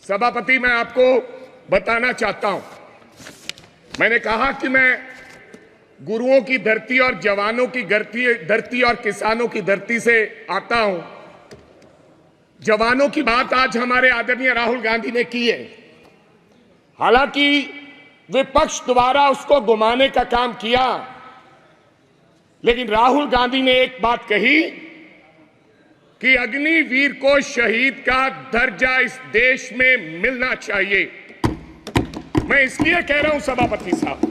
सभापति, मैं आपको बताना चाहता हूं, मैंने कहा कि मैं गुरुओं की धरती और जवानों की धरती और किसानों की धरती से आता हूं। जवानों की बात आज हमारे आदरणीय राहुल गांधी ने की है। हालांकि विपक्ष द्वारा उसको घुमाने का काम किया, लेकिन राहुल गांधी ने एक बात कही कि अग्निवीर को शहीद का दर्जा इस देश में मिलना चाहिए। मैं इसलिए कह रहा हूं सभापति साहब,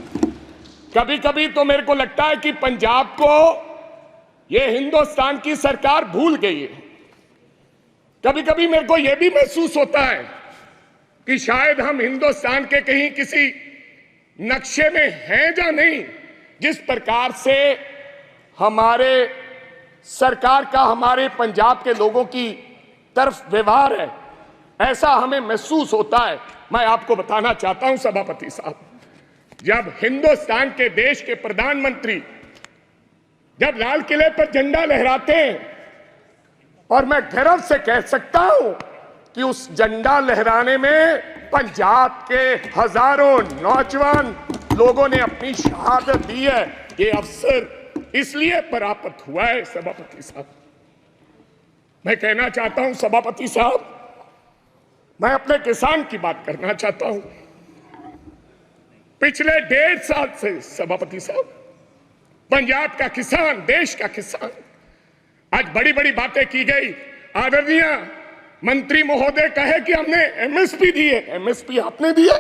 कभी कभी तो मेरे को लगता है कि पंजाब को यह हिंदुस्तान की सरकार भूल गई है। कभी कभी मेरे को यह भी महसूस होता है कि शायद हम हिंदुस्तान के कहीं किसी नक्शे में हैं या नहीं। जिस प्रकार से हमारे सरकार का हमारे पंजाब के लोगों की तरफ व्यवहार है, ऐसा हमें महसूस होता है। मैं आपको बताना चाहता हूं सभापति साहब, जब हिंदुस्तान के देश के प्रधानमंत्री जब लाल किले पर झंडा लहराते हैं, और मैं गर्व से कह सकता हूं कि उस झंडा लहराने में पंजाब के हजारों नौजवान लोगों ने अपनी शहादत दी है। ये अवसर इसलिए प्राप्त हुआ है सभापति साहब। मैं कहना चाहता हूं सभापति साहब, मैं अपने किसान की बात करना चाहता हूं। पिछले 1.5 साल से सभापति साहब, पंजाब का किसान, देश का किसान, आज बड़ी बड़ी बातें की गई। आदरणीय मंत्री महोदय कहे कि हमने एमएसपी दी है। एमएसपी आपने दी है?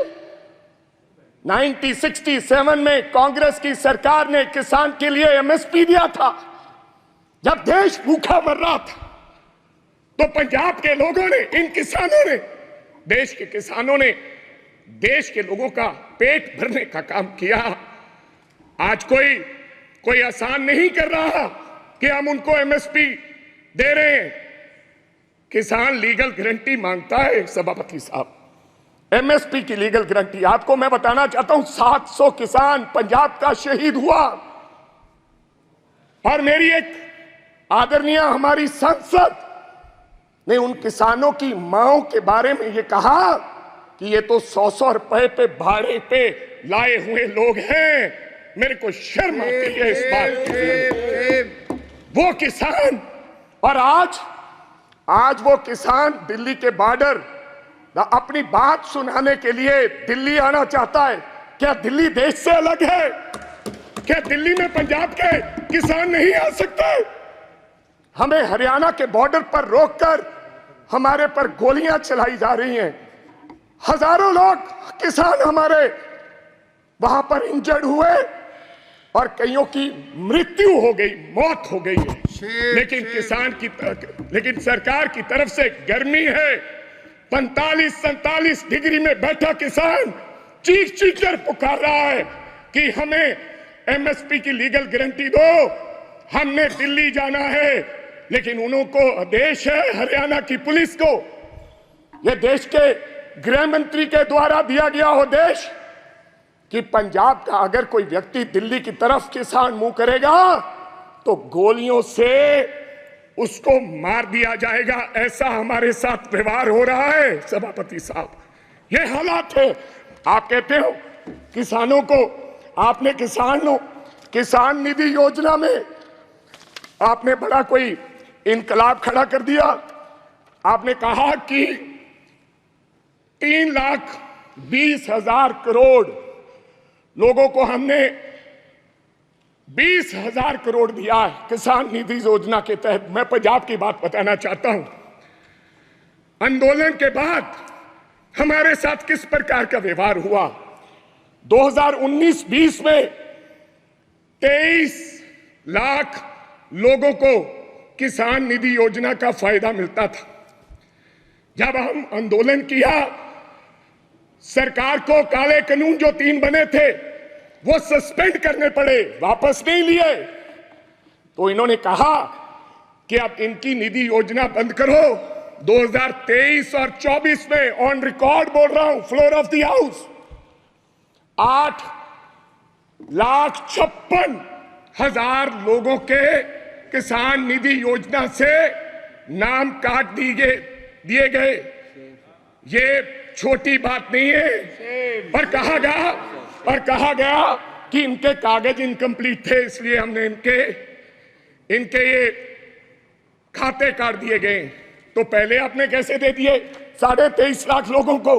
1967 में कांग्रेस की सरकार ने किसान के लिए एमएसपी दिया था। जब देश भूखा मर रहा था, तो पंजाब के लोगों ने, इन किसानों ने, देश के किसानों ने देश के लोगों का पेट भरने का काम किया। आज कोई आसान नहीं कर रहा कि हम उनको एमएसपी दे रहे हैं। किसान लीगल गारंटी मांगता है सभापति साहब, एमएसपी की लीगल गारंटी। आपको मैं बताना चाहता हूं, 700 किसान पंजाब का शहीद हुआ। और मेरी एक आदरणीय हमारी सांसद ने उन किसानों की मांओं के बारे में ये कहा कि ये तो 100-100 रुपए पे भाड़े पे लाए हुए लोग हैं। मेरे को शर्म आती है इस बात की। वो किसान, और आज वो किसान दिल्ली के बॉर्डर अपनी बात सुनाने के लिए दिल्ली आना चाहता है। क्या दिल्ली देश से अलग है? क्या दिल्ली में पंजाब के किसान नहीं आ सकते? हमें हरियाणा के बॉर्डर पर रोककर हमारे पर गोलियां चलाई जा रही हैं। हजारों लोग किसान हमारे वहां पर इंजर्ड हुए और कईयों की मृत्यु हो गई, मौत हो गई है। लेकिन सरकार की तरफ से गर्मी है। 45-47 डिग्री में बैठा किसान चीख कर पुकार रहा है कि हमें एमएसपी की लीगल गारंटी दो, हमने दिल्ली जाना है। लेकिन उनको आदेश है हरियाणा की पुलिस को, यह देश के गृह मंत्री के द्वारा दिया गया आदेश, कि पंजाब का अगर कोई व्यक्ति दिल्ली की तरफ किसान मुंह करेगा तो गोलियों से उसको मार दिया जाएगा। ऐसा हमारे साथ व्यवहार हो रहा है सभापति साहब। ये हालात है। आप कहते हो किसानों को, आपने किसान निधि योजना में आपने बड़ा कोई इनकलाब खड़ा कर दिया। आपने कहा कि 3,20,000 करोड़ लोगों को हमने 20,000 करोड़ दिया है किसान निधि योजना के तहत। मैं पंजाब की बात बताना चाहता हूं। आंदोलन के बाद हमारे साथ किस प्रकार का व्यवहार हुआ। 2019-20 में 23 लाख लोगों को किसान निधि योजना का फायदा मिलता था। जब हम आंदोलन किया, सरकार को काले कानून जो 3 बने थे वो सस्पेंड करने पड़े, वापस नहीं लिए। तो इन्होंने कहा कि अब इनकी निधि योजना बंद करो। 2023 और 24 में ऑन रिकॉर्ड बोल रहा हूं, फ्लोर ऑफ द हाउस, 8,56,000 लोगों के किसान निधि योजना से नाम काट दिए गए। ये छोटी बात नहीं है। और कहा गया कि इनके कागज इनकम्प्लीट थे, इसलिए हमने इनके ये खाते काट दिए गए। तो पहले आपने कैसे दे दिए 23.5 लाख लोगों को?